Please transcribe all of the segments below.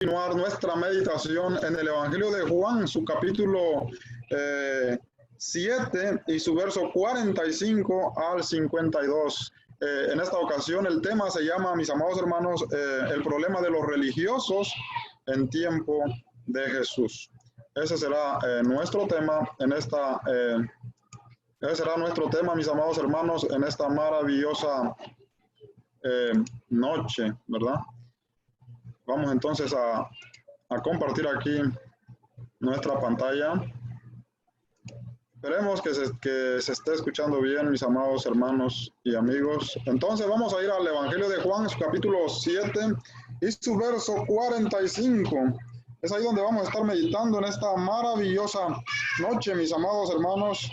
Continuar nuestra meditación en el Evangelio de Juan, su capítulo 7 y su verso 45 al 52. En esta ocasión el tema se llama, mis amados hermanos, el problema de los religiosos en tiempo de Jesús. Ese será nuestro tema en esta, ese será nuestro tema, mis amados hermanos, en esta maravillosa noche, ¿verdad? Vamos entonces a compartir aquí nuestra pantalla. Esperemos que se esté escuchando bien, mis amados hermanos y amigos. Entonces vamos a ir al Evangelio de Juan, su capítulo 7 y su verso 45. Es ahí donde vamos a estar meditando en esta maravillosa noche, mis amados hermanos.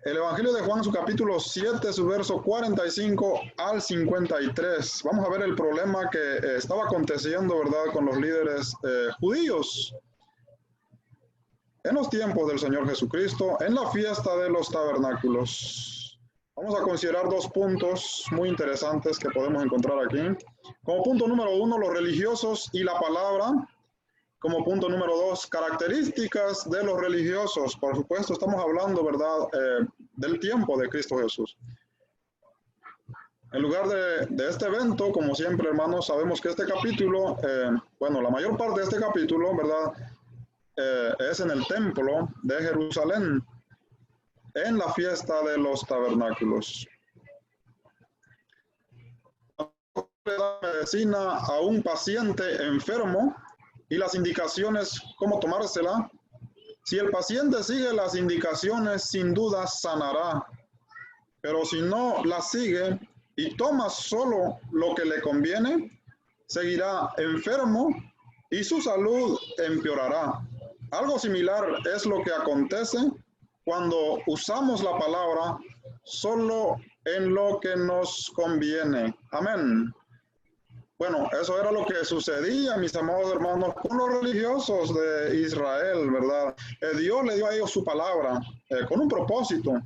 El Evangelio de Juan, su capítulo 7, su verso 45 al 53. Vamos a ver el problema que estaba aconteciendo, ¿verdad?, con los líderes judíos en los tiempos del Señor Jesucristo, en la fiesta de los tabernáculos. Vamos a considerar dos puntos muy interesantes que podemos encontrar aquí. Como punto número 1, los religiosos y la palabra. Como punto número 2, características de los religiosos. Por supuesto, estamos hablando, ¿verdad?, del tiempo de Cristo Jesús. En lugar de este evento, como siempre, hermanos, sabemos que este capítulo, bueno, la mayor parte de este capítulo, ¿verdad?, es en el templo de Jerusalén, en la fiesta de los tabernáculos. Le da medicina a un paciente enfermo y las indicaciones, cómo tomársela. Si el paciente sigue las indicaciones, sin duda sanará. Pero si no las sigue y toma solo lo que le conviene, seguirá enfermo y su salud empeorará. Algo similar es lo que acontece cuando usamos la palabra solo en lo que nos conviene. Amén. Bueno, eso era lo que sucedía, mis amados hermanos, con los religiosos de Israel, ¿verdad? Dios le dio a ellos su palabra con un propósito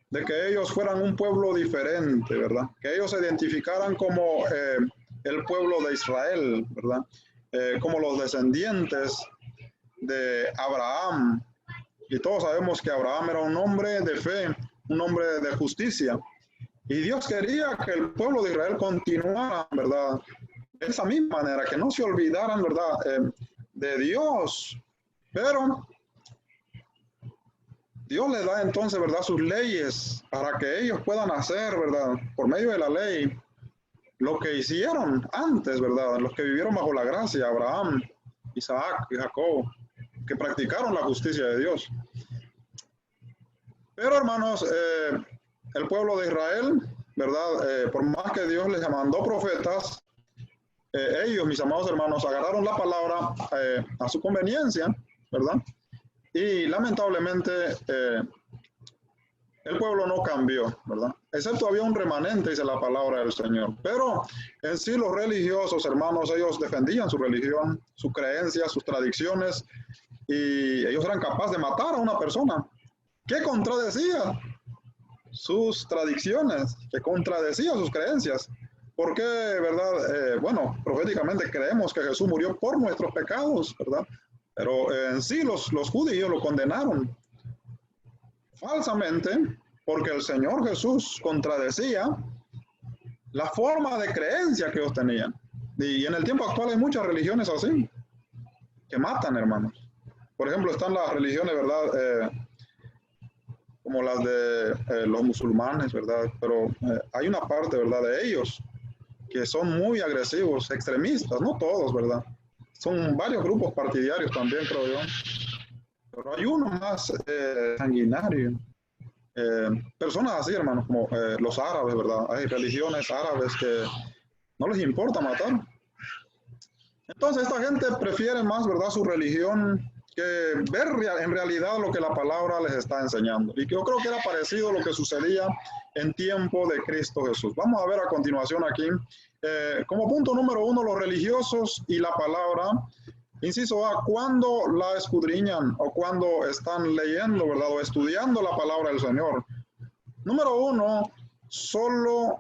de que ellos fueran un pueblo diferente, ¿verdad? Que ellos se identificaran como el pueblo de Israel, ¿verdad? Como los descendientes de Abraham. Y todos sabemos que Abraham era un hombre de fe, un hombre de justicia. Y Dios quería que el pueblo de Israel continuara, ¿verdad?, de esa misma manera, que no se olvidaran, ¿verdad?, de Dios. Pero Dios les da entonces, ¿verdad?, sus leyes para que ellos puedan hacer, ¿verdad?, por medio de la ley, lo que hicieron antes, ¿verdad?, los que vivieron bajo la gracia, Abraham, Isaac y Jacob, que practicaron la justicia de Dios. Pero, hermanos, el pueblo de Israel, ¿verdad?, por más que Dios les mandó profetas, ellos, mis amados hermanos, agarraron la palabra a su conveniencia, ¿verdad? Y lamentablemente el pueblo no cambió, ¿verdad? Excepto había un remanente, dice la palabra del Señor. Pero en sí los religiosos, hermanos, ellos defendían su religión, su creencia, sus tradiciones, y ellos eran capaces de matar a una persona que contradecía sus tradiciones, que contradecía sus creencias. Porque, ¿verdad? Bueno, proféticamente creemos que Jesús murió por nuestros pecados, ¿verdad? Pero en sí los judíos lo condenaron falsamente porque el Señor Jesús contradecía la forma de creencia que ellos tenían. Y en el tiempo actual hay muchas religiones así, que matan, hermanos. Por ejemplo, están las religiones, ¿verdad?, como las de los musulmanes, ¿verdad? Pero hay una parte, ¿verdad?, de ellos que son muy agresivos, extremistas, no todos, ¿verdad? Son varios grupos partidarios también, creo yo. Pero hay uno más sanguinario. Personas así, hermanos, como los árabes, ¿verdad? Hay religiones árabes que no les importa matar. Entonces, esta gente prefiere más, ¿verdad?, su religión que ver en realidad lo que la palabra les está enseñando. Y yo creo que era parecido a lo que sucedía en tiempo de Cristo Jesús. Vamos a ver a continuación aquí, como punto número 1, los religiosos y la palabra. Inciso A, cuando la escudriñan o cuando están leyendo, ¿verdad?, o estudiando la palabra del Señor. Número 1, solo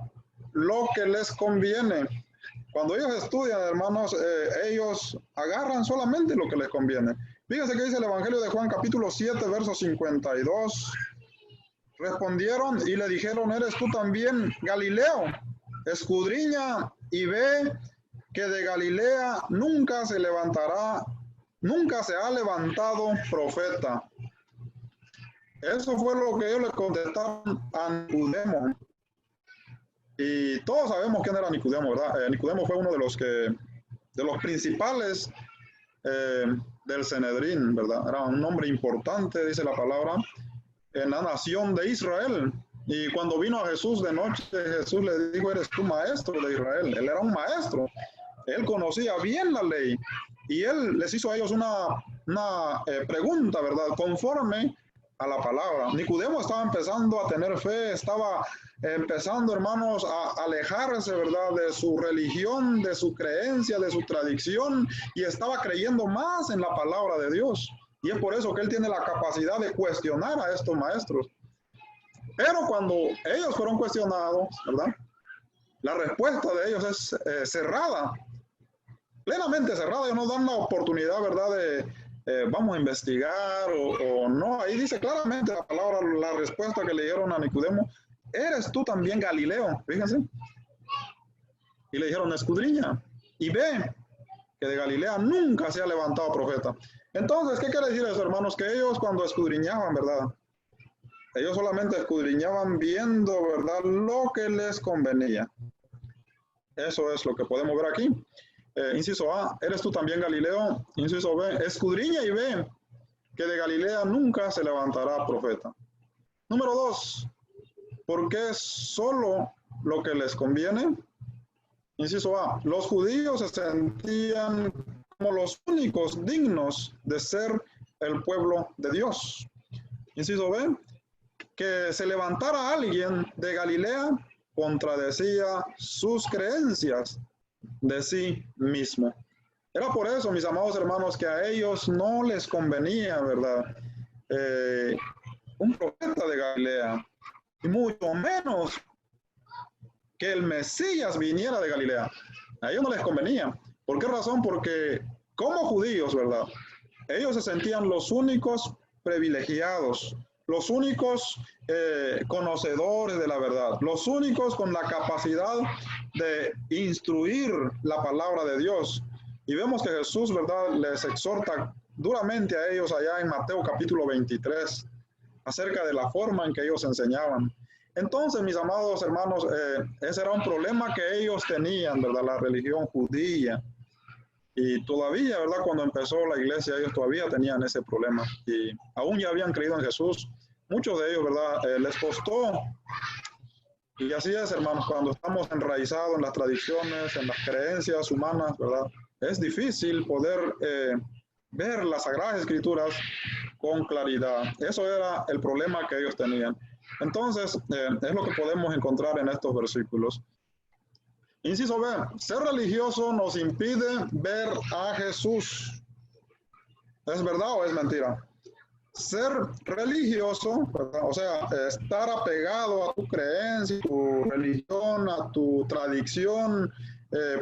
lo que les conviene. Cuando ellos estudian, hermanos, ellos agarran solamente lo que les conviene. Fíjense que dice el Evangelio de Juan, capítulo 7, verso 52. Respondieron y le dijeron, ¿eres tú también Galileo? Escudriña y ve que de Galilea nunca se levantará, nunca se ha levantado profeta. Eso fue lo que ellos le contestaron a Nicodemo. Y todos sabemos quién era Nicodemo, ¿verdad? Nicodemo fue uno de los principales del Sanedrín, ¿verdad? Era un hombre importante, dice la palabra, en la nación de Israel. Y cuando vino a Jesús de noche, Jesús le dijo, eres tú maestro de Israel. Él era un maestro. Él conocía bien la ley. Y él les hizo a ellos una pregunta, ¿verdad? Conforme a la palabra. Nicodemo estaba empezando a tener fe, estaba empezando, hermanos, a alejarse, ¿verdad?, de su religión, de su creencia, de su tradición, y estaba creyendo más en la palabra de Dios. Y es por eso que él tiene la capacidad de cuestionar a estos maestros. Pero cuando ellos fueron cuestionados, ¿verdad?, la respuesta de ellos es cerrada, plenamente cerrada. Ellos no dan la oportunidad, ¿verdad?, de vamos a investigar o no. Ahí dice claramente la palabra, la respuesta que le dieron a Nicodemo, ¿eres tú también Galileo? Fíjense. Y le dijeron, escudriña y ve que de Galilea nunca se ha levantado profeta. Entonces, ¿qué quiere decir eso, hermanos? Que ellos cuando escudriñaban, ¿verdad?, ellos solamente escudriñaban viendo, ¿verdad?, lo que les convenía. Eso es lo que podemos ver aquí. Inciso A, ¿eres tú también Galileo? Inciso B, escudriña y ve que de Galilea nunca se levantará profeta. Número 2, ¿por qué solo lo que les conviene? Inciso A, los judíos se sentían como los únicos dignos de ser el pueblo de Dios. Inciso B, que se levantara alguien de Galilea contradecía sus creencias de sí mismo. Era por eso, mis amados hermanos, que a ellos no les convenía, ¿verdad?, un profeta de Galilea, y mucho menos que el Mesías viniera de Galilea. A ellos no les convenía. ¿Por qué razón? Porque como judíos, ¿verdad?, ellos se sentían los únicos privilegiados, los únicos conocedores de la verdad, los únicos con la capacidad de instruir la palabra de Dios. Y vemos que Jesús, ¿verdad?, les exhorta duramente a ellos allá en Mateo capítulo 23 acerca de la forma en que ellos enseñaban. Entonces, mis amados hermanos, ese era un problema que ellos tenían, ¿verdad?, la religión judía. Y todavía, ¿verdad?, cuando empezó la iglesia, ellos todavía tenían ese problema. Y aún ya habían creído en Jesús. Muchos de ellos, ¿verdad?, les costó. Y así es, hermanos, cuando estamos enraizados en las tradiciones, en las creencias humanas, ¿verdad?, es difícil poder ver las Sagradas Escrituras con claridad. Eso era el problema que ellos tenían. Entonces, es lo que podemos encontrar en estos versículos. Inciso B, ser religioso nos impide ver a Jesús. ¿Es verdad o es mentira? Ser religioso, ¿verdad?, o sea, estar apegado a tu creencia, tu religión, a tu tradición,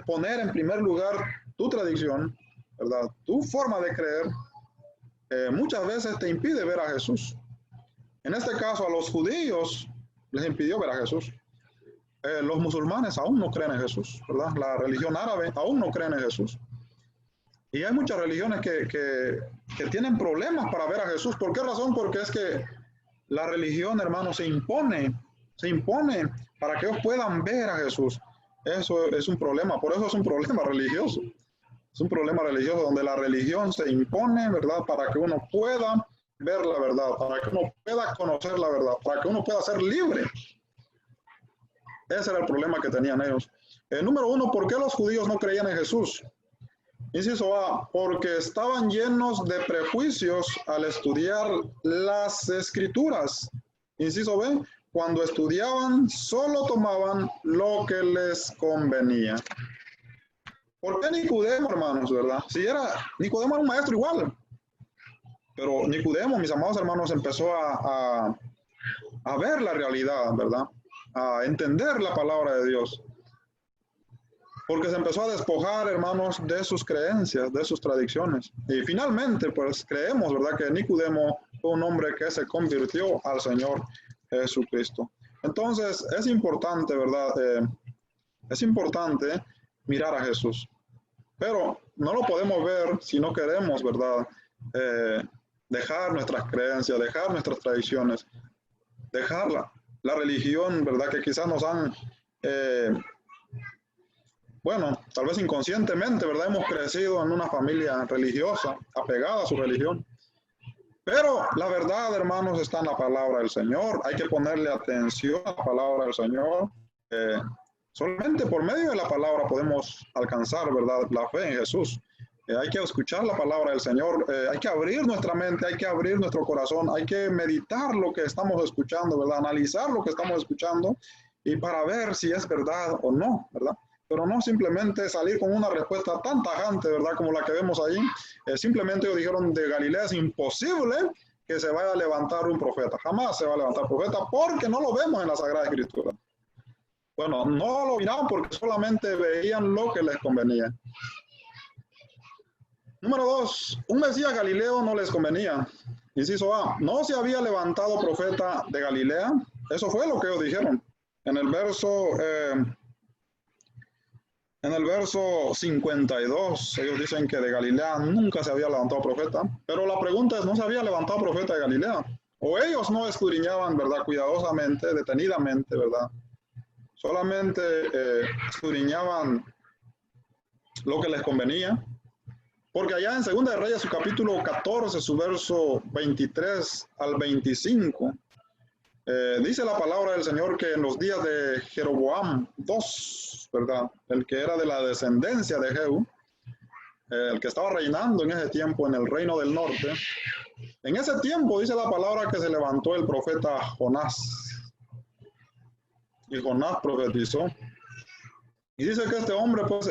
poner en primer lugar tu tradición, ¿verdad?, tu forma de creer, muchas veces te impide ver a Jesús. En este caso, a los judíos les impidió ver a Jesús. Los musulmanes aún no creen en Jesús, ¿verdad? La religión árabe aún no cree en Jesús. Y hay muchas religiones que tienen problemas para ver a Jesús. ¿Por qué razón? Porque es que la religión, hermanos, se impone para que ellos puedan ver a Jesús. Eso es un problema, por eso es un problema religioso. Es un problema religioso donde la religión se impone, ¿verdad?, para que uno pueda ver la verdad, para que uno pueda conocer la verdad, para que uno pueda ser libre. Ese era el problema que tenían ellos. Número 1, ¿por qué los judíos no creían en Jesús? Inciso A, porque estaban llenos de prejuicios al estudiar las Escrituras. Inciso B, cuando estudiaban solo tomaban lo que les convenía. ¿Por qué Nicodemo, hermanos, verdad? Si Nicodemo era un maestro igual, pero Nicodemo, mis amados hermanos, empezó a ver la realidad, ¿verdad?, a entender la palabra de Dios. porque se empezó a despojar, hermanos, de sus creencias, de sus tradiciones. Y finalmente, pues creemos, ¿verdad?, que Nicodemo fue un hombre que se convirtió al Señor Jesucristo. Entonces, es importante, ¿verdad? Es importante mirar a Jesús, pero no lo podemos ver si no queremos, ¿verdad?, dejar nuestras creencias, dejar nuestras tradiciones, dejar la religión, ¿verdad?, que quizás nos han, bueno, tal vez inconscientemente, ¿verdad?, hemos crecido en una familia religiosa, apegada a su religión. Pero la verdad, hermanos, está en la palabra del Señor. Hay que ponerle atención a la palabra del Señor. Solamente por medio de la palabra podemos alcanzar, ¿verdad?, la fe en Jesús. Hay que escuchar la palabra del Señor, hay que abrir nuestra mente, hay que abrir nuestro corazón, hay que meditar lo que estamos escuchando, ¿verdad?, analizar lo que estamos escuchando y para ver si es verdad o no, ¿verdad? Pero no simplemente salir con una respuesta tan tajante, ¿verdad?, como la que vemos ahí. Simplemente ellos dijeron, de Galilea es imposible que se vaya a levantar un profeta. Jamás se va a levantar profeta porque no lo vemos en la Sagrada Escritura. Bueno, no lo miraban porque solamente veían lo que les convenía. Número 2, un Mesías Galileo no les convenía. Inciso A, no se había levantado profeta de Galilea. Eso fue lo que ellos dijeron. En el verso 52, ellos dicen que de Galilea nunca se había levantado profeta. Pero la pregunta es, ¿no se había levantado profeta de Galilea? O ellos no escudriñaban, ¿verdad?, cuidadosamente, detenidamente, ¿verdad? Solamente escudriñaban lo que les convenía. Porque allá en 2 de Reyes, su capítulo 14, su verso 23 al 25, dice la palabra del Señor que en los días de Jeroboam II, ¿verdad?, el que era de la descendencia de Jehú, el que estaba reinando en ese tiempo en el reino del norte, en ese tiempo dice la palabra que se levantó el profeta Jonás. Y Jonás profetizó. Y dice que este hombre, pues,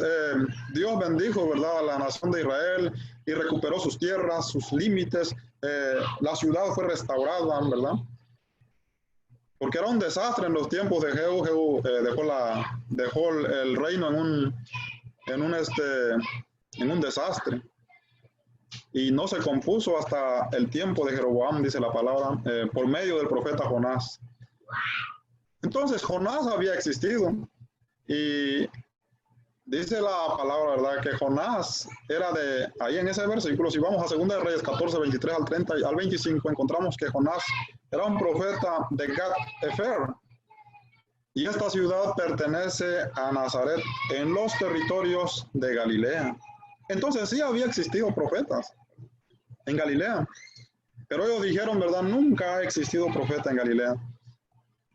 Dios bendijo, ¿verdad?, a la nación de Israel y recuperó sus tierras, sus límites. La ciudad fue restaurada, ¿verdad? Porque era un desastre en los tiempos de Jehú. Jehú dejó el reino en un desastre. Y no se compuso hasta el tiempo de Jeroboam, dice la palabra, por medio del profeta Jonás. Entonces, Jonás había existido. Y dice la palabra, ¿verdad?, que Jonás era ahí en ese versículo, si vamos a 2 de Reyes 14, 23 al 30 al 25, encontramos que Jonás era un profeta de Gat-Efer. Y esta ciudad pertenece a Nazaret, en los territorios de Galilea. Entonces sí había existido profetas en Galilea. Pero ellos dijeron, ¿verdad?, nunca ha existido profeta en Galilea.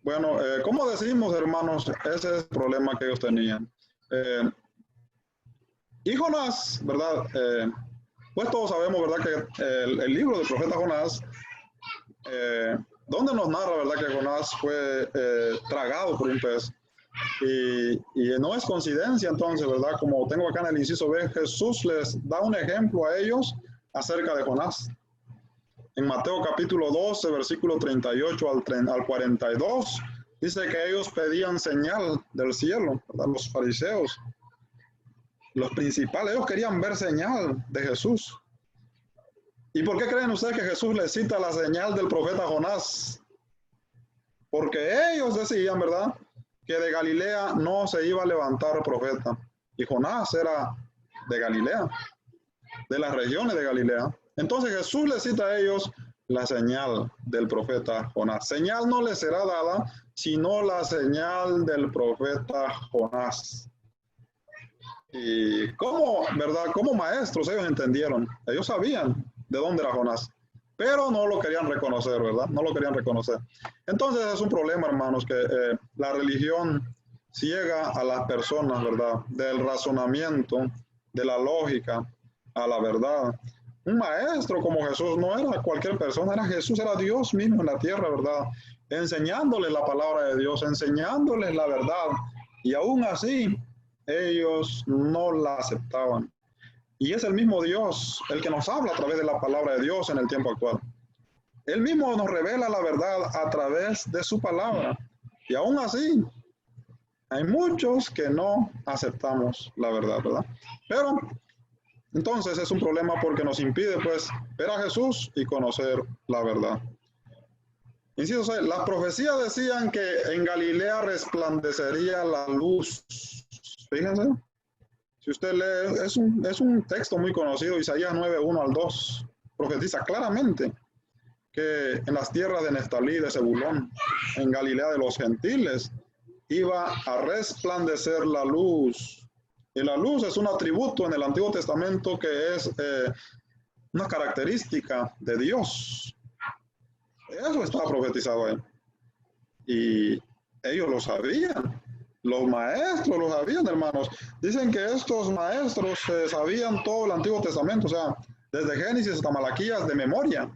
Bueno, ¿cómo decimos, hermanos? Ese es el problema que ellos tenían. Y Jonás, ¿verdad? Pues todos sabemos, ¿verdad?, que el libro del profeta Jonás, donde nos narra, ¿verdad?, que Jonás fue tragado por un pez. Y no es coincidencia, entonces, ¿verdad?, como tengo acá en el inciso B, Jesús les da un ejemplo a ellos acerca de Jonás. En Mateo capítulo 12, versículo 38 al 42, dice que ellos pedían señal del cielo, ¿verdad?, los fariseos, los principales, ellos querían ver señal de Jesús. ¿Y por qué creen ustedes que Jesús les cita la señal del profeta Jonás? Porque ellos decían, ¿verdad?, que de Galilea no se iba a levantar profeta. Y Jonás era de Galilea, de las regiones de Galilea. Entonces Jesús les cita a ellos la señal del profeta Jonás. Señal no les será dada, sino la señal del profeta Jonás. Y ¿verdad?, como maestros ellos entendieron, ellos sabían de dónde era Jonás, pero no lo querían reconocer, ¿verdad? No lo querían reconocer. Entonces es un problema, hermanos, que la religión ciega a las personas, ¿verdad?, del razonamiento, de la lógica, a la verdad. Un maestro como Jesús no era cualquier persona, era Jesús, era Dios mismo en la tierra, ¿verdad?, enseñándoles la palabra de Dios, enseñándoles la verdad, y aún así ellos no la aceptaban. Y es el mismo Dios el que nos habla a través de la palabra de Dios en el tiempo actual. Él mismo nos revela la verdad a través de su palabra. Y aún así, Hay muchos que no aceptamos la verdad, ¿verdad? Pero entonces es un problema porque nos impide, pues, ver a Jesús y conocer la verdad. Inciso 6, las profecías decían que en Galilea resplandecería la luz. Fíjense, si usted lee, es un texto muy conocido, Isaías 9, 1 al 2, profetiza claramente que en las tierras de Neftalí, de Zebulón, en Galilea de los gentiles, iba a resplandecer la luz. Y la luz es un atributo en el Antiguo Testamento que es una característica de Dios. Eso estaba profetizado ahí. Y ellos lo sabían. Los maestros lo sabían, hermanos. Dicen que estos maestros sabían todo el Antiguo Testamento, o sea, desde Génesis hasta Malaquías de memoria.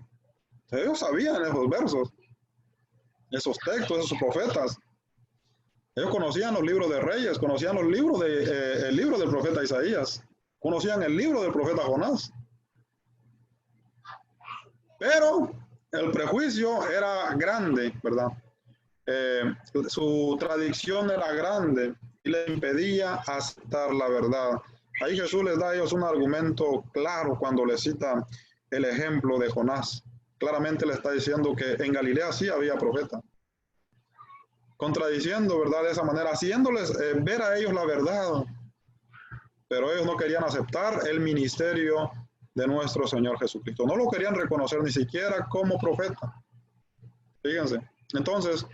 Ellos sabían esos versos, esos textos, esos profetas. Ellos conocían los libros de Reyes, conocían los libros el libro del profeta Isaías, conocían el libro del profeta Jonás. Pero el prejuicio era grande, ¿verdad? Su tradición era grande y le impedía aceptar la verdad. Ahí Jesús les da a ellos un argumento claro cuando les cita el ejemplo de Jonás. Claramente le está diciendo que en Galilea sí había profeta. Contradiciendo, ¿verdad? De esa manera, haciéndoles ver a ellos la verdad. Pero ellos no querían aceptar el ministerio de nuestro Señor Jesucristo. No lo querían reconocer ni siquiera como profeta. Fíjense. Entonces,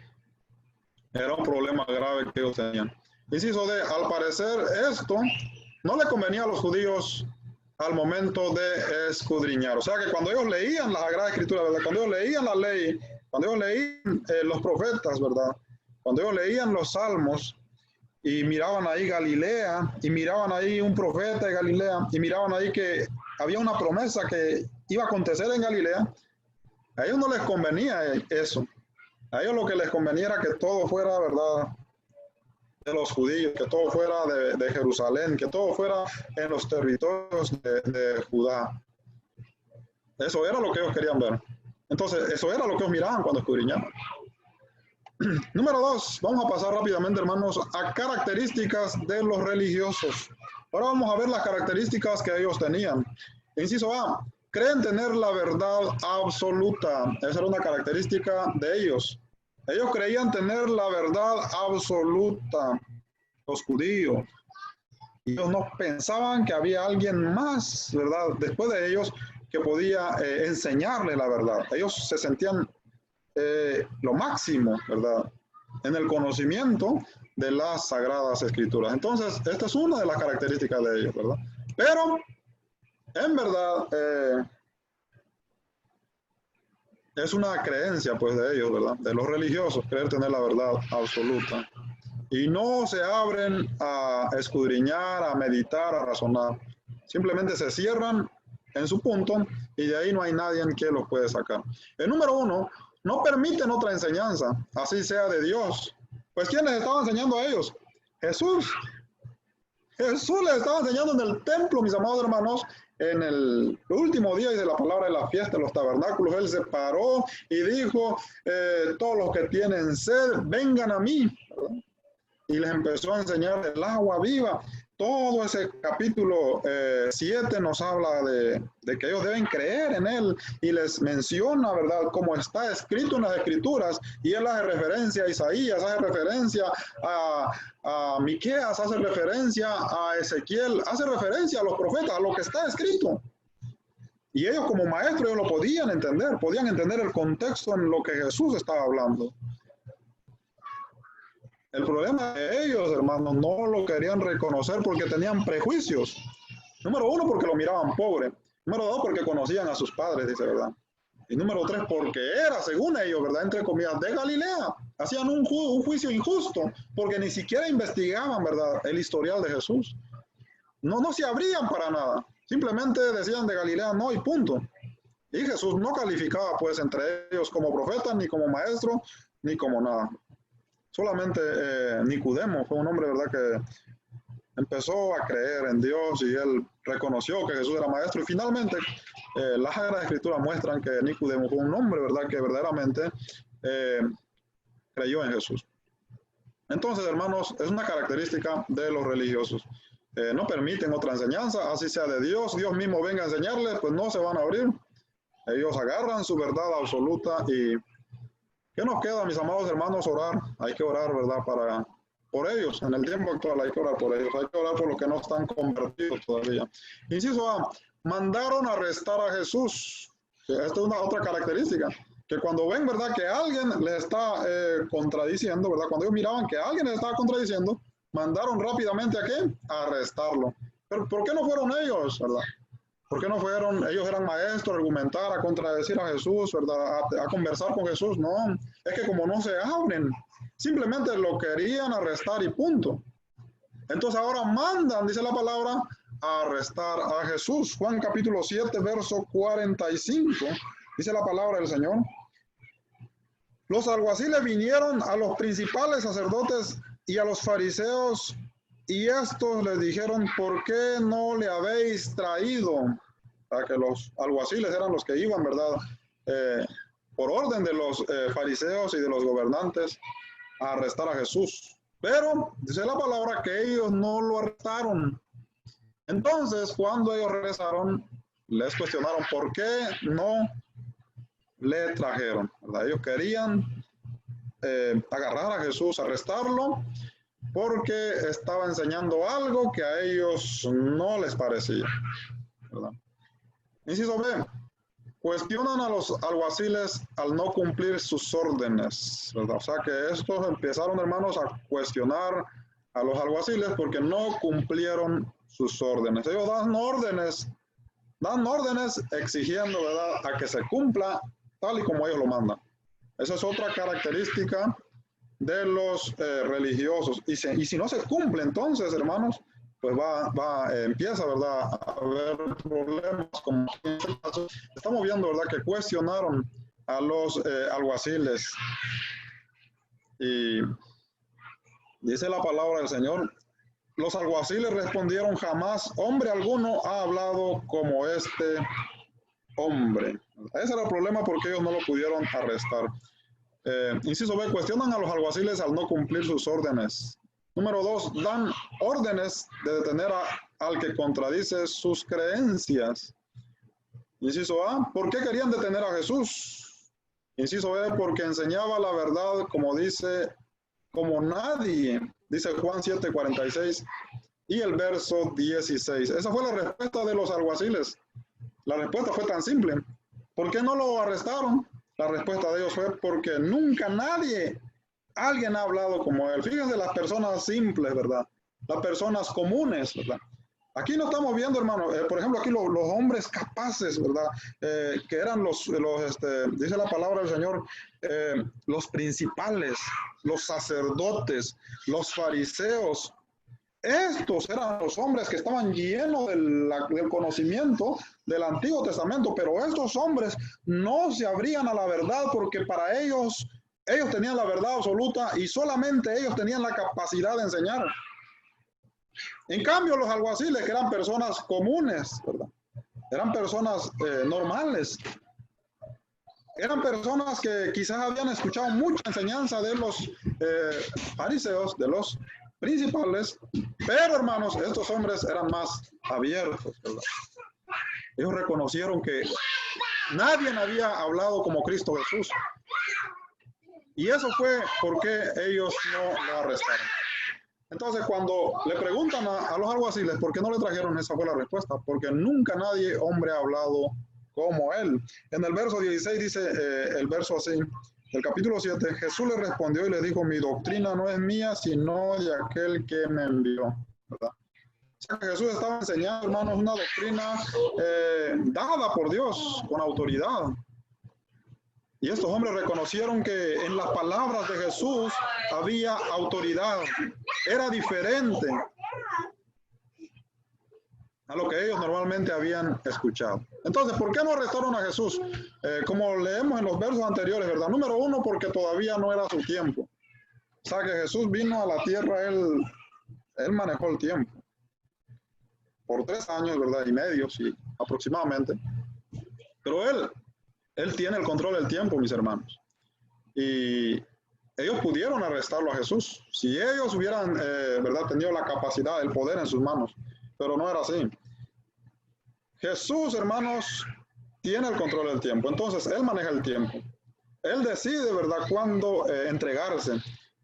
era un problema grave que ellos tenían. Inciso D, al parecer esto no le convenía a los judíos al momento de escudriñar. O sea que cuando ellos leían la Sagrada Escritura, ¿verdad? Cuando ellos leían la ley, cuando ellos leían los profetas, ¿verdad? Cuando ellos leían los salmos y miraban ahí Galilea y miraban ahí un profeta de Galilea y miraban ahí que había una promesa que iba a acontecer en Galilea, a ellos no les convenía eso. A ellos lo que les convenía era que todo fuera, ¿verdad?, de los judíos, que todo fuera de Jerusalén, que todo fuera en los territorios de Judá. Eso era lo que ellos querían ver. Entonces, eso era lo que ellos miraban cuando escudriñaban. Número 2, vamos a pasar rápidamente, hermanos, a características de los religiosos. Ahora vamos a ver las características que ellos tenían. Inciso A, creen tener la verdad absoluta. Esa era una característica de ellos. Ellos creían tener la verdad absoluta, los judíos. Y ellos no pensaban que había alguien más, ¿verdad?, después de ellos que podía enseñarle la verdad. Ellos se sentían lo máximo, ¿verdad?, en el conocimiento de las Sagradas Escrituras. Entonces, esta es una de las características de ellos, ¿verdad? Pero, en verdad, es una creencia, pues, de ellos, ¿verdad?, de los religiosos, creer tener la verdad absoluta. Y no se abren a escudriñar, a meditar, a razonar. Simplemente se cierran en su punto y de ahí no hay nadie en que los puede sacar. El número 1, no permiten otra enseñanza, así sea de Dios. Pues ¿quién les estaba enseñando a ellos? Jesús. Jesús les estaba enseñando en el templo, mis amados hermanos, en el último día de la palabra de la fiesta, de los tabernáculos. Él se paró y dijo, todos los que tienen sed, vengan a mí, ¿verdad? Y les empezó a enseñar el agua viva. Todo ese capítulo 7 nos habla de que ellos deben creer en Él y les menciona, ¿verdad?, como está escrito en las Escrituras, y Él hace referencia a Isaías, hace referencia a Miqueas, hace referencia a Ezequiel, hace referencia a los profetas, a lo que está escrito. Y ellos como maestros ellos lo podían entender el contexto en lo que Jesús estaba hablando. El problema de ellos, hermanos, no lo querían reconocer porque tenían prejuicios. Número 1, porque lo miraban pobre. Número 2, porque conocían a sus padres, dice, ¿verdad? Y número 3, porque era, según ellos, ¿verdad?, entre comillas, de Galilea. Hacían un juicio injusto, porque ni siquiera investigaban, ¿verdad?, el historial de Jesús. No se abrían para nada. Simplemente decían de Galilea no y punto. Y Jesús no calificaba, pues, entre ellos como profeta, ni como maestro, ni como nada. Solamente Nicodemo fue un hombre, ¿verdad?, que empezó a creer en Dios y él reconoció que Jesús era maestro. Y finalmente, las Sagradas Escrituras muestran que Nicodemo fue un hombre, ¿verdad?, que verdaderamente creyó en Jesús. Entonces, hermanos, es una característica de los religiosos. No permiten otra enseñanza, así sea de Dios, Dios mismo venga a enseñarles, pues no se van a abrir. Ellos agarran su verdad absoluta y ¿qué nos queda, mis amados hermanos? Orar. Hay que orar, ¿verdad? Por ellos. En el tiempo actual hay que orar por ellos. Hay que orar por los que no están convertidos todavía. Inciso A. Mandaron arrestar a Jesús. Esta es una otra característica. Que cuando ven, ¿verdad? Que alguien les está contradiciendo, ¿verdad? Cuando ellos miraban que alguien les estaba contradiciendo, mandaron rápidamente a qué? A arrestarlo. Pero ¿por qué no fueron ellos, verdad? ¿Por qué no fueron? Ellos eran maestros, a argumentar, a contradecir a Jesús, ¿verdad? A conversar con Jesús. No, es que como no se abren, simplemente lo querían arrestar y punto. Entonces ahora mandan, dice la palabra, a arrestar a Jesús. Juan capítulo 7, verso 45, dice la palabra del Señor. Los alguaciles vinieron a los principales sacerdotes y a los fariseos y estos les dijeron, ¿por qué no le habéis traído? A que los alguaciles eran los que iban, ¿verdad? Por orden de los fariseos y de los gobernantes a arrestar a Jesús. Pero dice la palabra que ellos no lo arrestaron. Entonces, cuando ellos regresaron, les cuestionaron por qué no le trajeron, ¿verdad? Ellos querían agarrar a Jesús, arrestarlo, porque estaba enseñando algo que a ellos no les parecía, ¿verdad? Inciso B. Cuestionan a los alguaciles al no cumplir sus órdenes, ¿verdad? O sea que estos empezaron, hermanos, a cuestionar a los alguaciles porque no cumplieron sus órdenes. Ellos dan órdenes exigiendo, ¿verdad?, a que se cumpla tal y como ellos lo mandan. Esa es otra característica de los religiosos. Y si no se cumple, entonces, hermanos, pues empieza, ¿verdad?, a haber problemas, como en este caso. Estamos viendo, ¿verdad?, que cuestionaron a los alguaciles. Y dice la palabra del Señor, los alguaciles respondieron, jamás hombre alguno ha hablado como este hombre. Ese era el problema porque ellos no lo pudieron arrestar. Inciso B, cuestionan a los alguaciles al no cumplir sus órdenes. Número 2, dan órdenes de detener al que contradice sus creencias. Inciso A, ¿por qué querían detener a Jesús? Inciso B, porque enseñaba la verdad como nadie. Dice Juan 7:46 y el verso 16. Esa fue la respuesta de los alguaciles. La respuesta fue tan simple. ¿Por qué no lo arrestaron? La respuesta de ellos fue porque nunca alguien ha hablado como él. Fíjense las personas simples, ¿verdad? Las personas comunes, ¿verdad? Aquí no estamos viendo, hermano, por ejemplo, aquí los hombres capaces, ¿verdad? Que eran dice la palabra del Señor, los principales, los sacerdotes, los fariseos. Estos eran los hombres que estaban llenos del conocimiento del Antiguo Testamento, pero estos hombres no se abrían a la verdad porque para ellos tenían la verdad absoluta y solamente ellos tenían la capacidad de enseñar. En cambio, los alguaciles, que eran personas comunes, ¿verdad?, eran personas normales, eran personas que quizás habían escuchado mucha enseñanza de los fariseos, de los principales, pero, hermanos, estos hombres eran más abiertos, ¿verdad? Ellos reconocieron que nadie había hablado como Cristo Jesús. Y eso fue porque ellos no lo arrestaron. Entonces, cuando le preguntan a los alguaciles por qué no le trajeron, esa fue la respuesta, porque nunca hombre ha hablado como él. En el verso 16 dice el verso así, el capítulo 7, Jesús le respondió y le dijo, mi doctrina no es mía, sino de aquel que me envió, ¿verdad? O sea, que Jesús estaba enseñando, hermanos, una doctrina dada por Dios con autoridad. Y estos hombres reconocieron que en las palabras de Jesús había autoridad. Era diferente a lo que ellos normalmente habían escuchado. Entonces, ¿por qué no arrestaron a Jesús? Como leemos en los versos anteriores, ¿verdad? Número 1, porque todavía no era su tiempo. O sea, que Jesús vino a la tierra, él manejó el tiempo. Por 3 años, ¿verdad? Y medio, sí, aproximadamente. Pero él tiene el control del tiempo, mis hermanos. Y ellos pudieron arrestarlo a Jesús, si ellos hubieran, ¿verdad?, tenido la capacidad, el poder en sus manos, pero no era así. Jesús, hermanos, tiene el control del tiempo, entonces Él maneja el tiempo. Él decide, ¿verdad?, cuándo entregarse.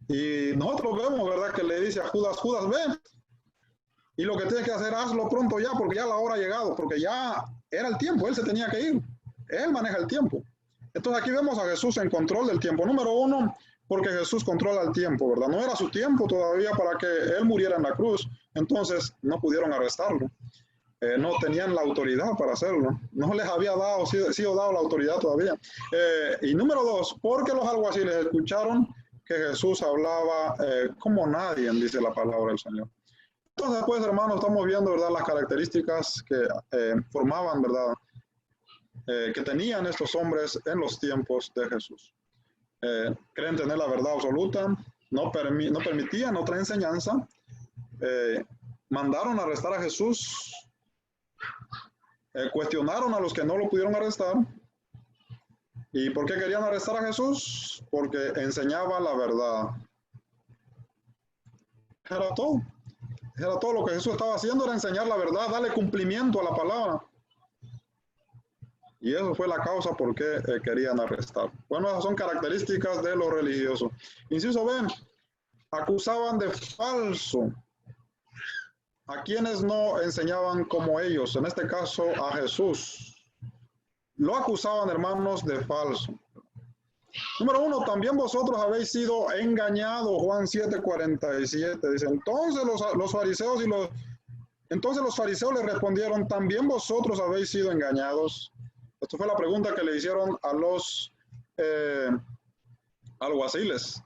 Y nosotros vemos, ¿verdad?, que le dice a Judas, Judas, ven, y lo que tienes que hacer, hazlo pronto ya, porque ya la hora ha llegado, porque ya era el tiempo, Él se tenía que ir. Él maneja el tiempo. Entonces aquí vemos a Jesús en control del tiempo. Número uno, porque Jesús controla el tiempo, ¿verdad? No era su tiempo todavía para que Él muriera en la cruz, entonces no pudieron arrestarlo. No tenían la autoridad para hacerlo. No les había sido dado la autoridad todavía. Y número dos, porque los alguaciles escucharon que Jesús hablaba como nadie, dice la palabra del Señor. Entonces, pues, hermanos, estamos viendo, ¿verdad?, las características que formaban, ¿verdad?, que tenían estos hombres en los tiempos de Jesús. Creen tener la verdad absoluta, no permitían otra enseñanza, mandaron a arrestar a Jesús, cuestionaron a los que no lo pudieron arrestar. ¿Y por qué querían arrestar a Jesús? Porque enseñaba la verdad. Era todo. Era todo lo que Jesús estaba haciendo, era enseñar la verdad, darle cumplimiento a la palabra. Y eso fue la causa por qué querían arrestar. Bueno, esas son características de los religiosos. Inciso B, acusaban de falso a quienes no enseñaban como ellos, en este caso a Jesús. Lo acusaban, hermanos, de falso. Número uno, también vosotros habéis sido engañados, Juan 7:47, dice, entonces los fariseos le respondieron, también vosotros habéis sido engañados. Esto fue la pregunta que le hicieron a los alguaciles.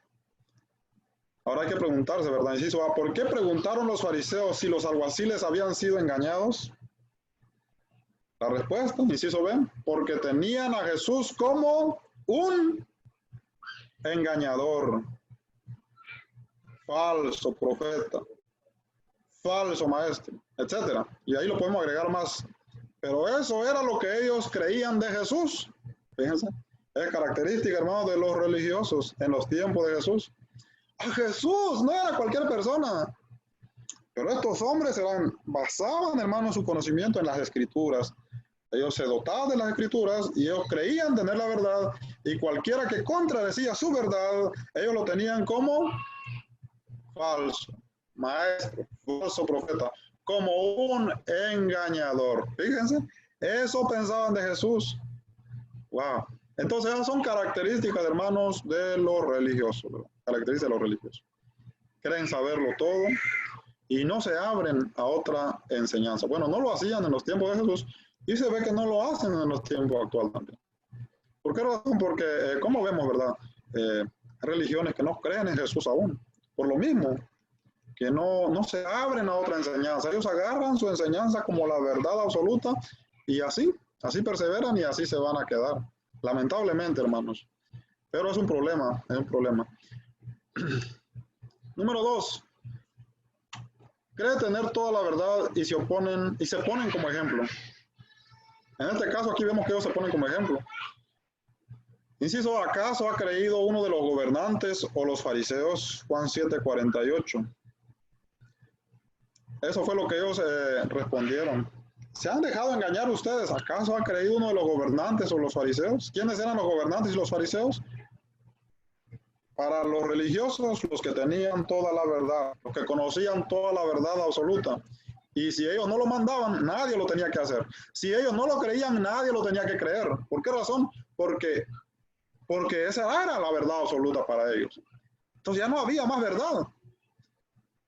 Ahora hay que preguntarse, ¿verdad? Inciso A, ¿por qué preguntaron los fariseos si los alguaciles habían sido engañados? La respuesta, inciso B, porque tenían a Jesús como un engañador, falso profeta, falso maestro, etcétera. Y ahí lo podemos agregar más. Pero eso era lo que ellos creían de Jesús. Fíjense, es característica, hermanos, de los religiosos en los tiempos de Jesús. A Jesús no era cualquier persona. Pero estos hombres basaban, hermanos, su conocimiento en las Escrituras. Ellos se dotaban de las Escrituras y ellos creían tener la verdad. Y cualquiera que contradecía su verdad, ellos lo tenían como falso maestro, falso profeta, como un engañador. Fíjense, eso pensaban de Jesús. Wow. Entonces, esas son características, hermanos, de los religiosos, ¿verdad? Características de los religiosos. Creen saberlo todo y no se abren a otra enseñanza. Bueno, no lo hacían en los tiempos de Jesús y se ve que no lo hacen en los tiempos actuales también. ¿Por qué razón? Porque, como vemos, ¿verdad? Religiones que no creen en Jesús aún. Por lo mismo, que no se abren a otra enseñanza. Ellos agarran su enseñanza como la verdad absoluta y así perseveran y así se van a quedar. Lamentablemente, hermanos. Pero es un problema, es un problema. Número 2. Cree tener toda la verdad y se ponen como ejemplo. En este caso aquí vemos que ellos se ponen como ejemplo. Inciso, ¿acaso ha creído uno de los gobernantes o los fariseos? Juan 7:48. Eso fue lo que ellos respondieron. ¿Se han dejado engañar ustedes? ¿Acaso ha creído uno de los gobernantes o los fariseos? ¿Quiénes eran los gobernantes y los fariseos? Para los religiosos, los que tenían toda la verdad, los que conocían toda la verdad absoluta. Y si ellos no lo mandaban, nadie lo tenía que hacer. Si ellos no lo creían, nadie lo tenía que creer. ¿Por qué razón? Porque esa era la verdad absoluta para ellos. Entonces ya no había más verdad.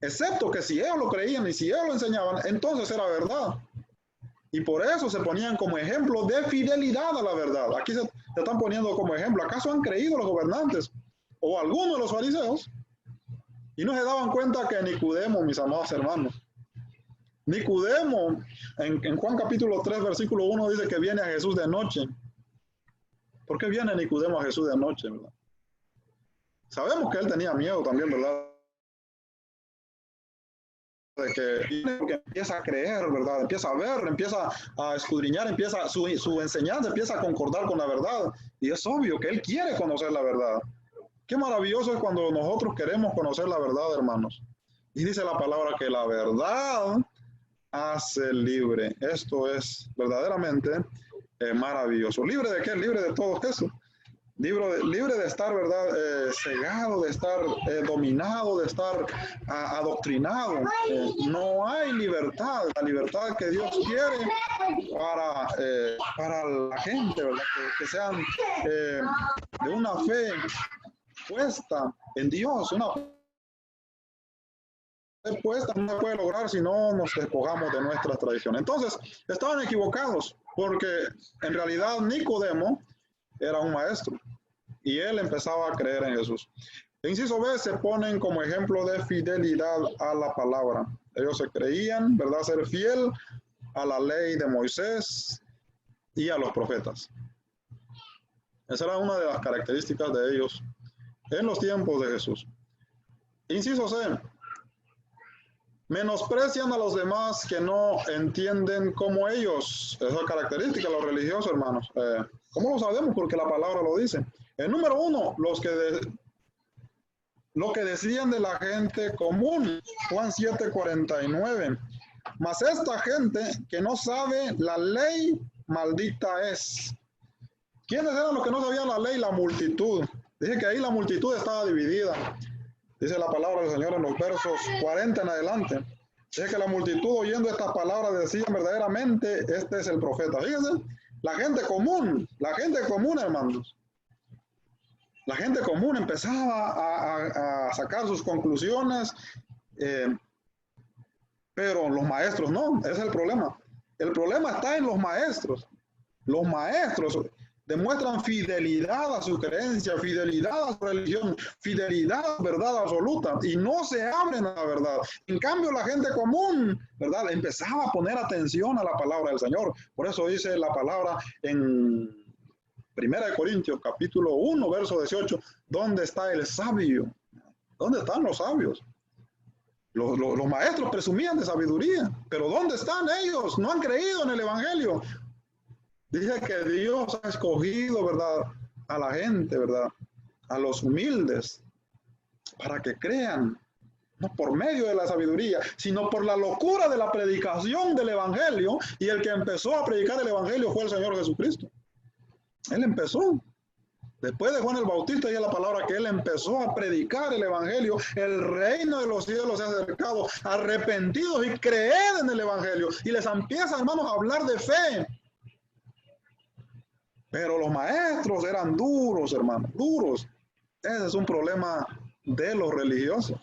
Excepto que si ellos lo creían y si ellos lo enseñaban, entonces era verdad. Y por eso se ponían como ejemplo de fidelidad a la verdad. Aquí se están poniendo como ejemplo. ¿Acaso han creído los gobernantes o algunos de los fariseos? Y no se daban cuenta que Nicodemo, mis amados hermanos, Nicodemo, en Juan capítulo 3, versículo 1, dice que viene a Jesús de noche. ¿Por qué viene Nicodemo a Jesús de noche, verdad? Sabemos que él tenía miedo también, ¿verdad? De que empieza a creer, ¿verdad? Empieza a ver, empieza a escudriñar, su enseñanza empieza a concordar con la verdad. Y es obvio que él quiere conocer la verdad. Qué maravilloso es cuando nosotros queremos conocer la verdad, hermanos. Y dice la palabra que la verdad hace libre. Esto es verdaderamente maravilloso. ¿Libre de qué? Libre de todo eso. Libre de estar, ¿verdad? Cegado, de estar dominado, de estar adoctrinado. No hay libertad, la libertad que Dios quiere para la gente, ¿verdad? Que sean de una fe puesta en Dios, una fe puesta no se puede lograr si no nos despojamos de nuestras tradiciones. Entonces, estaban equivocados, porque en realidad Nicodemo era un maestro y él empezaba a creer en Jesús. El inciso B se ponen como ejemplo de fidelidad a la palabra. Ellos se creían, ¿verdad?, ser fiel a la ley de Moisés y a los profetas. Esa era una de las características de ellos en los tiempos de Jesús. Inciso C. Menosprecian a los demás que no entienden como ellos. Esa es característica de los religiosos, hermanos. ¿Cómo lo sabemos? Porque la palabra lo dice. El número 1, lo que decían de la gente común. Juan 7:49. Mas esta gente que no sabe la ley, maldita es. ¿Quiénes eran los que no sabían la ley? La multitud. Dice que ahí la multitud estaba dividida. Dice la palabra del Señor en los versos 40 en adelante. Dice que la multitud oyendo estas palabras decían verdaderamente, este es el profeta. Fíjense, la gente común, hermanos. La gente común empezaba a sacar sus conclusiones, pero los maestros no, ese es el problema. El problema está en los maestros. Los maestros demuestran fidelidad a su creencia, fidelidad a su religión, fidelidad a la verdad absoluta y no se abren a la verdad. En cambio, la gente común, ¿verdad?, empezaba a poner atención a la palabra del Señor. Por eso dice la palabra en 1 Corintios, capítulo 1, verso 18, ¿dónde está el sabio? ¿Dónde están los sabios? Los maestros presumían de sabiduría, pero ¿dónde están ellos? No han creído en el Evangelio. Dice que Dios ha escogido, ¿verdad?, a la gente, ¿verdad?, a los humildes, para que crean, no por medio de la sabiduría, sino por la locura de la predicación del Evangelio, y el que empezó a predicar el Evangelio fue el Señor Jesucristo. Él empezó. Después de Juan el Bautista, ya la palabra que él empezó a predicar el Evangelio, el reino de los cielos se ha acercado, arrepentidos y creed en el Evangelio, y les empieza, hermanos, a hablar de fe. Pero los maestros eran duros, hermanos, duros. Ese es un problema de los religiosos.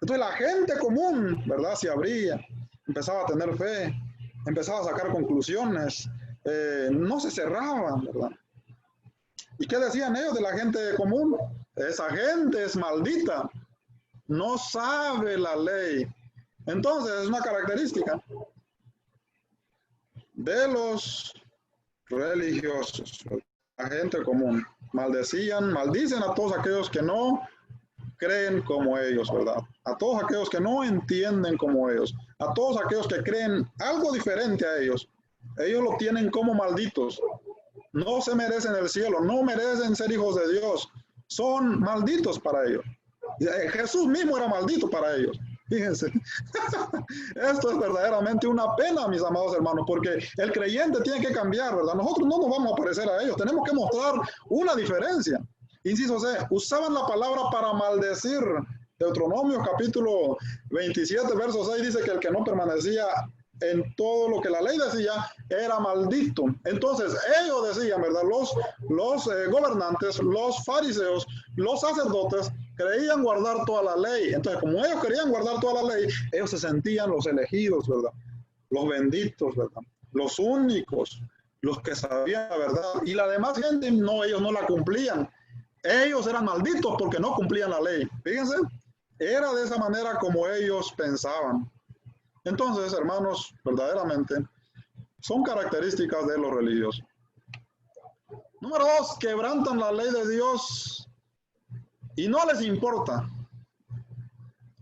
Entonces la gente común, ¿verdad?, se abría, empezaba a tener fe, empezaba a sacar conclusiones, no se cerraban, ¿verdad? ¿Y qué decían ellos de la gente común? Esa gente es maldita, no sabe la ley. Entonces es una característica de los religiosos, la gente común. Maldicen a todos aquellos que no creen como ellos, ¿verdad? A todos aquellos que no entienden como ellos, a todos aquellos que creen algo diferente a ellos. Ellos lo tienen como malditos. No se merecen el cielo, no merecen ser hijos de Dios. Son malditos para ellos. Jesús mismo era maldito para ellos. Fíjense, esto es verdaderamente una pena, mis amados hermanos, porque el creyente tiene que cambiar, ¿verdad? Nosotros no nos vamos a parecer a ellos, tenemos que mostrar una diferencia. Inciso C, usaban la palabra para maldecir. Deuteronomio capítulo 27, verso 6 dice que el que no permanecía en todo lo que la ley decía era maldito. Entonces ellos decían, ¿verdad? Los gobernantes, los fariseos, los sacerdotes creían guardar toda la ley. Entonces, como ellos querían guardar toda la ley, ellos se sentían los elegidos, ¿verdad? Los benditos, ¿verdad? Los únicos, los que sabían la verdad. Y la demás gente, no, ellos no la cumplían. Ellos eran malditos porque no cumplían la ley. Fíjense, era de esa manera como ellos pensaban. Entonces, hermanos, verdaderamente, son características de los religiosos. Número 2, quebrantan la ley de Dios y no les importa.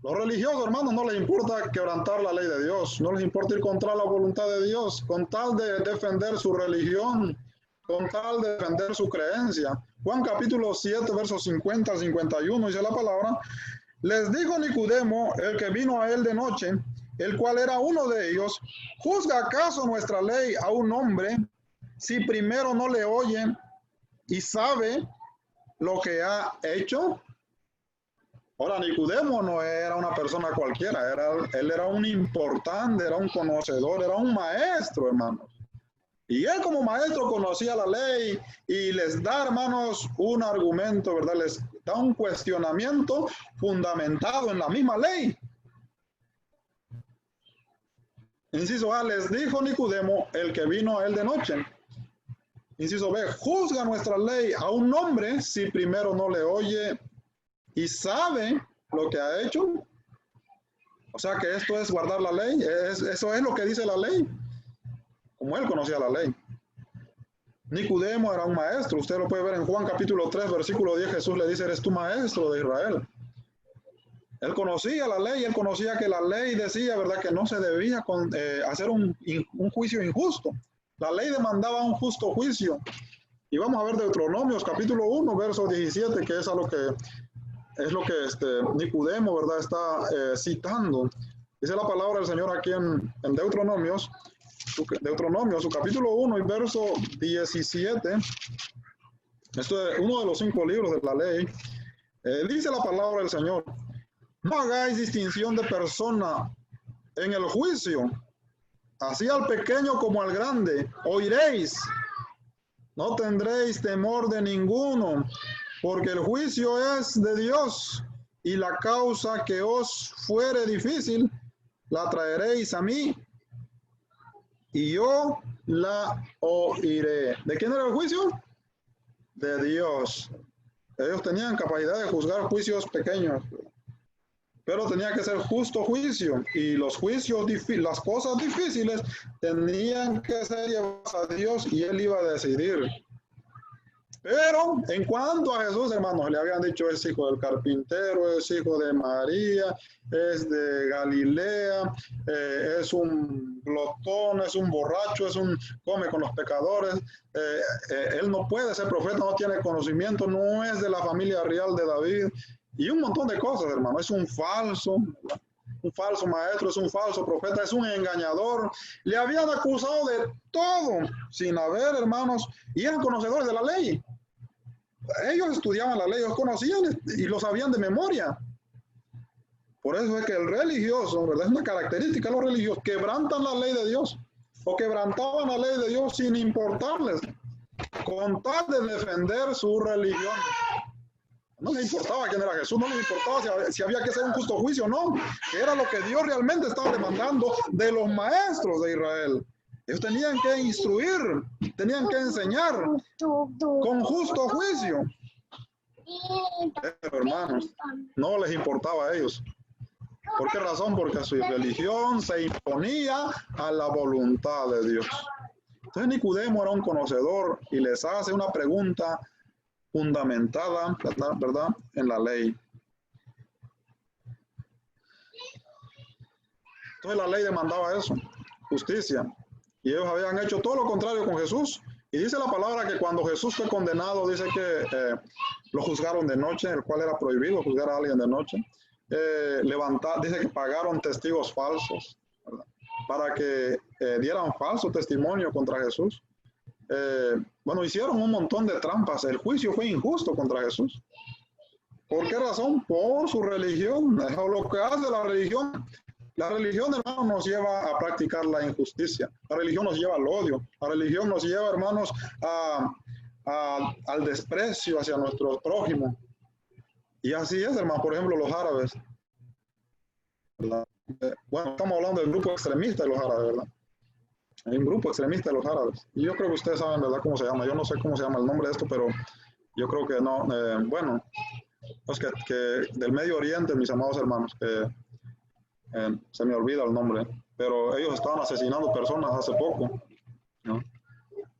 Los religiosos, hermanos, no les importa quebrantar la ley de Dios, no les importa ir contra la voluntad de Dios, con tal de defender su religión, con tal de defender su creencia. Juan capítulo 7, versos 50 al 51, dice la palabra, les dijo Nicodemo, el que vino a él de noche, el cual era uno de ellos, ¿juzga acaso nuestra ley a un hombre si primero no le oye y sabe lo que ha hecho? Ahora, Nicodemo no era una persona cualquiera, él era un importante, era un conocedor, era un maestro, hermanos. Y él como maestro conocía la ley y les da, hermanos, un argumento, ¿verdad? Les da un cuestionamiento fundamentado en la misma ley. Inciso A, les dijo Nicodemo, el que vino a él de noche. Inciso B, juzga nuestra ley a un hombre si primero no le oye y sabe lo que ha hecho. O sea que esto es guardar la ley, eso es lo que dice la ley, como él conocía la ley. Nicodemo era un maestro, usted lo puede ver en Juan capítulo 3, versículo 10, Jesús le dice, eres tu maestro de Israel. Él conocía la ley, él conocía que la ley decía, ¿verdad?, que no se debía hacer un juicio injusto. La ley demandaba un justo juicio. Y vamos a ver Deuteronomios capítulo 1, verso 17, que es lo que Nicodemo, ¿verdad?, está citando. Dice la palabra del Señor aquí en Deuteronomios, su capítulo 1 y verso 17. Esto es uno de los 5 libros de la ley. Dice la palabra del Señor, no hagáis distinción de persona en el juicio, así al pequeño como al grande, oiréis, no tendréis temor de ninguno, porque el juicio es de Dios, y la causa que os fuere difícil, la traeréis a mí, y yo la oiré. ¿De quién era el juicio? De Dios. Ellos tenían capacidad de juzgar juicios pequeños, pero tenía que ser justo juicio, y los juicios, las cosas difíciles tenían que ser llevadas a Dios y Él iba a decidir. Pero en cuanto a Jesús, hermanos, le habían dicho es hijo del carpintero, es hijo de María, es de Galilea, es un glotón, es un borracho, come con los pecadores, él no puede ser profeta, no tiene conocimiento, no es de la familia real de David, y un montón de cosas, hermano. Es un falso maestro, es un falso profeta, es un engañador. Le habían acusado de todo sin haber, hermanos, y eran conocedores de la ley. Ellos estudiaban la ley, ellos conocían y lo sabían de memoria. Por eso es que el religioso, ¿verdad?, es una característica de los religiosos, quebrantan la ley de Dios o quebrantaban la ley de Dios sin importarles, con tal de defender su religión. No les importaba quién era Jesús, no les importaba si había que hacer un justo juicio, no. Era lo que Dios realmente estaba demandando de los maestros de Israel. Ellos tenían que instruir, tenían que enseñar con justo juicio. Pero, hermanos, no les importaba a ellos. ¿Por qué razón? Porque su religión se imponía a la voluntad de Dios. Entonces Nicodemo era un conocedor y les hace una pregunta fundamentada, ¿verdad?, en la ley. Entonces la ley demandaba eso, justicia. Y ellos habían hecho todo lo contrario con Jesús. Y dice la palabra que cuando Jesús fue condenado, dice que lo juzgaron de noche, el cual era prohibido juzgar a alguien de noche. Dice que pagaron testigos falsos, ¿verdad?, para que dieran falso testimonio contra Jesús. Hicieron un montón de trampas. El juicio fue injusto contra Jesús. ¿Por qué razón? Por su religión. O lo que hace la religión. La religión, hermanos, nos lleva a practicar la injusticia. La religión nos lleva al odio. La religión nos lleva, hermanos, al desprecio hacia nuestro prójimo. Y así es, hermano. Por ejemplo, los árabes, ¿verdad? Estamos hablando del grupo extremista de los árabes, ¿verdad? Hay un grupo extremista de los árabes. Y yo creo que ustedes saben, ¿verdad?, cómo se llama. Yo no sé cómo se llama el nombre de esto, pero yo creo que no. Los que del Medio Oriente, mis amados hermanos, que se me olvida el nombre, pero ellos estaban asesinando personas hace poco, ¿no?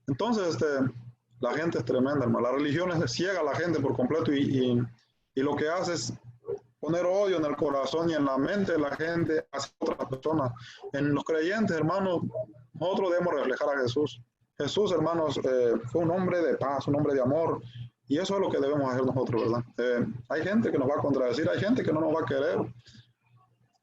Entonces, la gente es tremenda, hermano. La religión ciega a la gente por completo y lo que hace es poner odio en el corazón y en la mente de la gente hacia otras personas. En los creyentes, hermanos, nosotros debemos reflejar a Jesús. Jesús, hermanos, fue un hombre de paz, un hombre de amor, y eso es lo que debemos hacer nosotros, ¿verdad? Hay gente que nos va a contradecir, hay gente que no nos va a querer,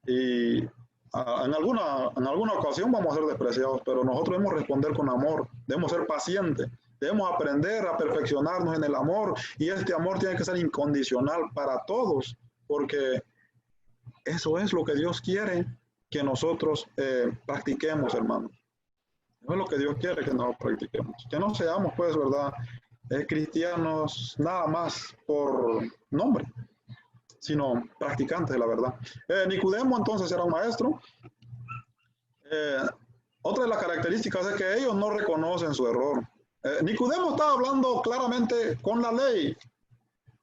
y en alguna ocasión vamos a ser despreciados, pero nosotros debemos responder con amor, debemos ser pacientes, debemos aprender a perfeccionarnos en el amor, y este amor tiene que ser incondicional para todos, porque eso es lo que Dios quiere que nosotros practiquemos, hermanos. No es lo que Dios quiere que nosotros practiquemos. Que no seamos, pues, ¿verdad? Cristianos nada más por nombre, sino practicantes de la verdad. Nicodemo entonces era un maestro. Otra de las características es que ellos no reconocen su error. Nicodemo estaba hablando claramente con la ley.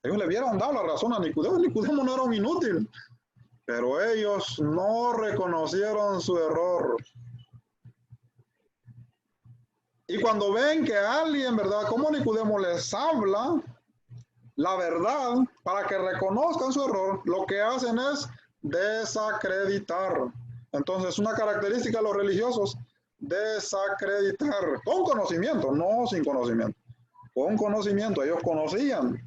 Ellos le hubieran dado la razón a Nicodemo. Nicodemo no era un inútil, pero ellos no reconocieron su error. Y cuando ven que alguien, ¿verdad? Como Nicodemo les habla la verdad para que reconozcan su error, lo que hacen es desacreditar. Entonces, una característica de los religiosos, desacreditar, con conocimiento, no sin conocimiento. Con conocimiento, ellos conocían,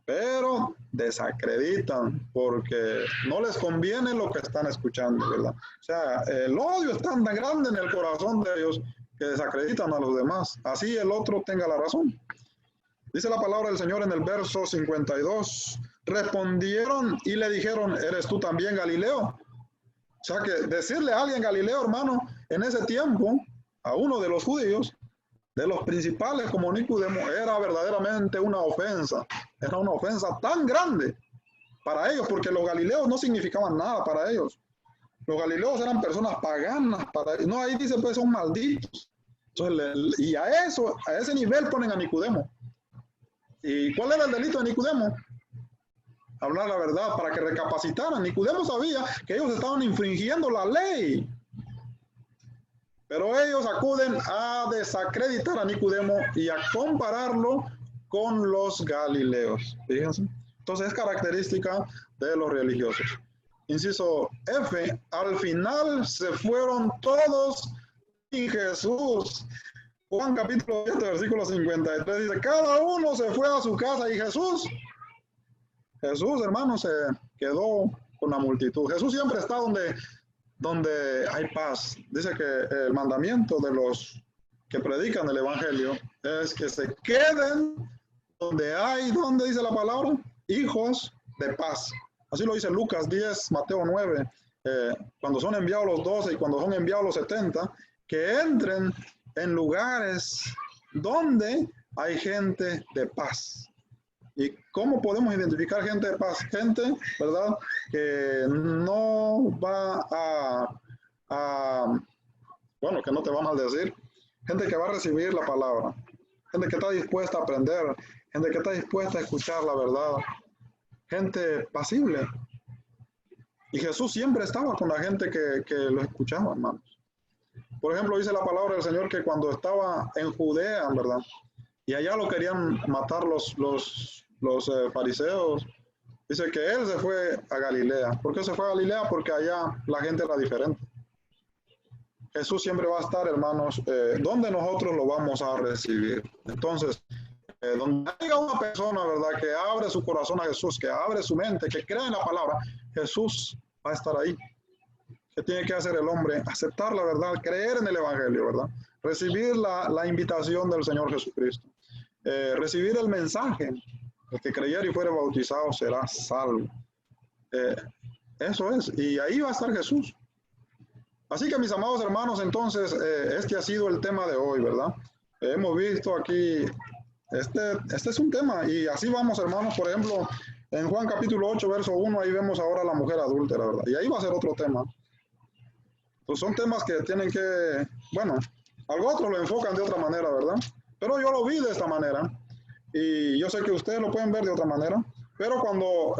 pero desacreditan porque no les conviene lo que están escuchando, ¿verdad? O sea, el odio es tan grande en el corazón de ellos que desacreditan a los demás, así el otro tenga la razón. Dice la palabra del Señor en el verso 52, respondieron y le dijeron, ¿eres tú también Galileo? O sea que decirle a alguien Galileo, hermano, en ese tiempo, a uno de los judíos, de los principales como Nicodemo, era verdaderamente una ofensa. Era una ofensa tan grande para ellos, porque los galileos no significaban nada para ellos. Los galileos eran personas paganas. No, ahí dice, pues son malditos. Entonces, y a ese nivel ponen a Nicodemo. ¿Y cuál era el delito de Nicodemo? Hablar la verdad para que recapacitaran. Nicodemo sabía que ellos estaban infringiendo la ley. Pero ellos acuden a desacreditar a Nicodemo y a compararlo con los galileos. Fíjense. Entonces es característica de los religiosos. Inciso F, al final se fueron todos y Jesús. Juan capítulo 7, versículo 53 dice, cada uno se fue a su casa y Jesús, hermano, se quedó con la multitud. Jesús siempre está donde hay paz. Dice que el mandamiento de los que predican el evangelio es que se queden donde hay, ¿dónde dice la palabra? Hijos de paz. Así lo dice Lucas 10, Mateo 9, cuando son enviados los 12 y cuando son enviados los 70, que entren en lugares donde hay gente de paz. ¿Y cómo podemos identificar gente de paz? Gente, ¿verdad?, que no va bueno, que no te va a maldecir. Gente que va a recibir la palabra. Gente que está dispuesta a aprender. Gente que está dispuesta a escuchar la verdad. Gente pasible. Y Jesús siempre estaba con la gente que lo escuchaba, hermanos. Por ejemplo, dice la palabra del Señor que cuando estaba en Judea, ¿verdad?, y allá lo querían matar los fariseos, dice que él se fue a Galilea. ¿Por qué se fue a Galilea? Porque allá la gente era diferente. Jesús siempre va a estar, hermanos, donde nosotros lo vamos a recibir. Entonces, donde haya una persona, ¿verdad?, que abre su corazón a Jesús, que abre su mente, que cree en la palabra, Jesús va a estar ahí. ¿Qué tiene que hacer el hombre? Aceptar la verdad, creer en el evangelio, ¿verdad? Recibir la invitación del Señor Jesucristo. Recibir el mensaje. El que creyera y fuere bautizado será salvo. Eso es. Y ahí va a estar Jesús. Así que, mis amados hermanos, entonces, este ha sido el tema de hoy, ¿verdad? Hemos visto aquí, este es un tema, y así vamos, hermanos. Por ejemplo, en Juan capítulo 8, verso 1, ahí vemos ahora a la mujer adúltera, ¿verdad? Y ahí va a ser otro tema. Pues son temas que tienen que, bueno, algo otros lo enfocan de otra manera, ¿verdad? Pero yo lo vi de esta manera. Y yo sé que ustedes lo pueden ver de otra manera, pero cuando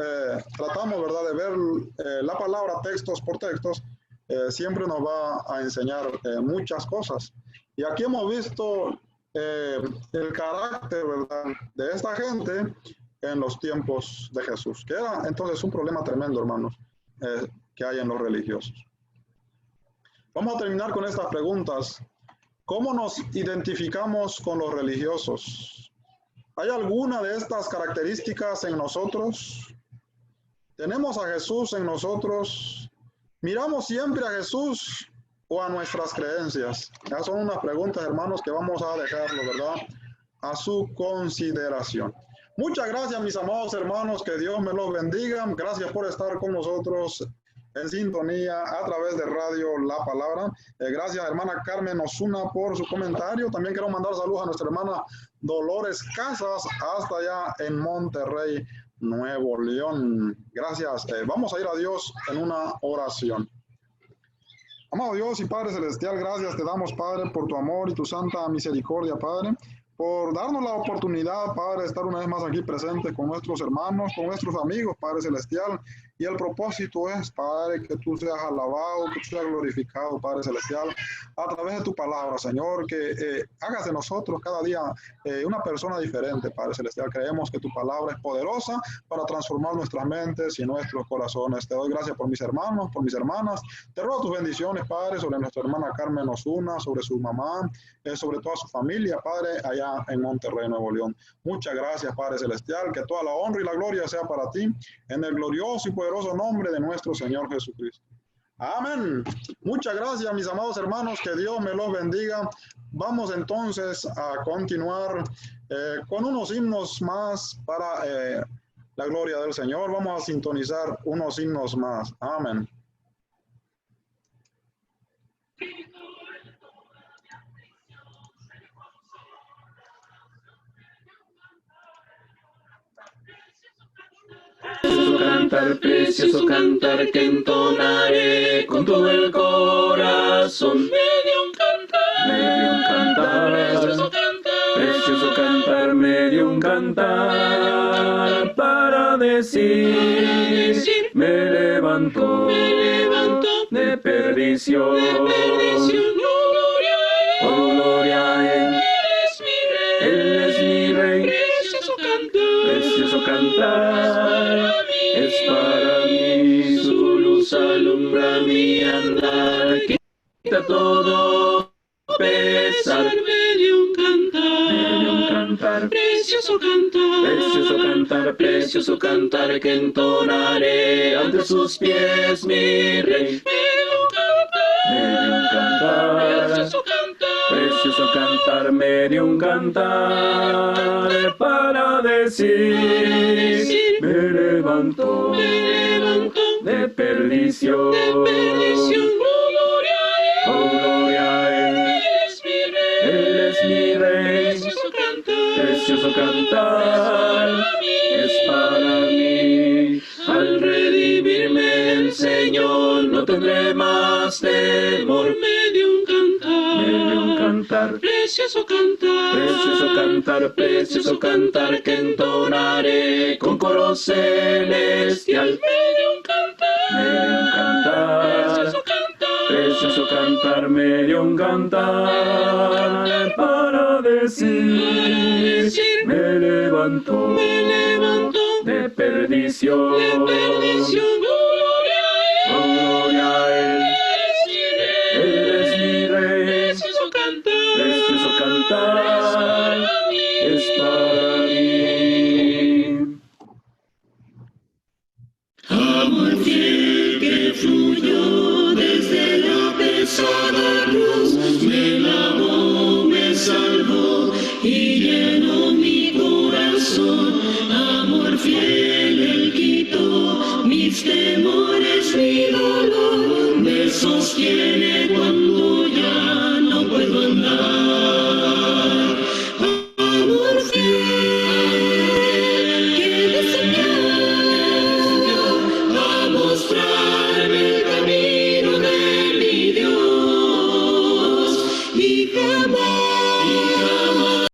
tratamos, ¿verdad?, de ver la palabra textos por textos, siempre nos va a enseñar muchas cosas. Y aquí hemos visto el carácter, ¿verdad?, de esta gente en los tiempos de Jesús, que era entonces un problema tremendo, hermanos, que hay en los religiosos. Vamos a terminar con estas preguntas. ¿Cómo nos identificamos con los religiosos? ¿Hay alguna de estas características en nosotros? ¿Tenemos a Jesús en nosotros? ¿Miramos siempre a Jesús o a nuestras creencias? Ya son unas preguntas, hermanos, que vamos a dejarlo, ¿verdad?, a su consideración. Muchas gracias, mis amados hermanos, que Dios me los bendiga. Gracias por estar con nosotros en sintonía a través de Radio La Palabra. Gracias, hermana Carmen Osuna, por su comentario. También quiero mandar saludos a nuestra hermana Dolores Casas, hasta allá en Monterrey, Nuevo León. Gracias. Vamos a ir a Dios en una oración. Amado Dios y Padre Celestial, gracias te damos, Padre, por tu amor y tu santa misericordia, Padre, por darnos la oportunidad, Padre, de estar una vez más aquí presentes con nuestros hermanos, con nuestros amigos, Padre Celestial. Y el propósito es, Padre, que tú seas alabado, que tú seas glorificado, Padre Celestial, a través de tu palabra, Señor, que hagas de nosotros cada día una persona diferente, Padre Celestial. Creemos que tu palabra es poderosa para transformar nuestras mentes y nuestros corazones. Te doy gracias por mis hermanos, por mis hermanas. Te ruego tus bendiciones, Padre, sobre nuestra hermana Carmen Osuna, sobre su mamá, sobre toda su familia, Padre, allá en Monterrey, Nuevo León. Muchas gracias, Padre Celestial, que toda la honra y la gloria sea para ti, en el glorioso y poderoso nombre de nuestro Señor Jesucristo. Amén. Muchas gracias, mis amados hermanos, que Dios me los bendiga. Vamos entonces a continuar con unos himnos más para la gloria del Señor. Vamos a sintonizar unos himnos más. Amén. Precioso cantar que entonaré con todo el corazón. Medio un cantar, precioso cantar, medio un cantar, para decir, me levanto de perdición, oh gloria, Él es mi Rey, precioso cantar, es para mí, su luz alumbra mi andar, quita todo pesar, medio un cantar, precioso cantar que entonaré ante sus pies mi Rey, medio un cantar, precioso cantar, medio un cantar, para decir, me levanto de perdición, oh gloria a Él es mi Rey, precioso cantar, es para mí, al redimirme el Señor, no tendré más temor, medio un cantar, precioso cantar que entonaré con coro celestial, medio un cantar, precioso cantar, medio un cantar, para decir, me levanto de perdición, oh gloria a Él, Él es mi Rey, precioso cantar, es para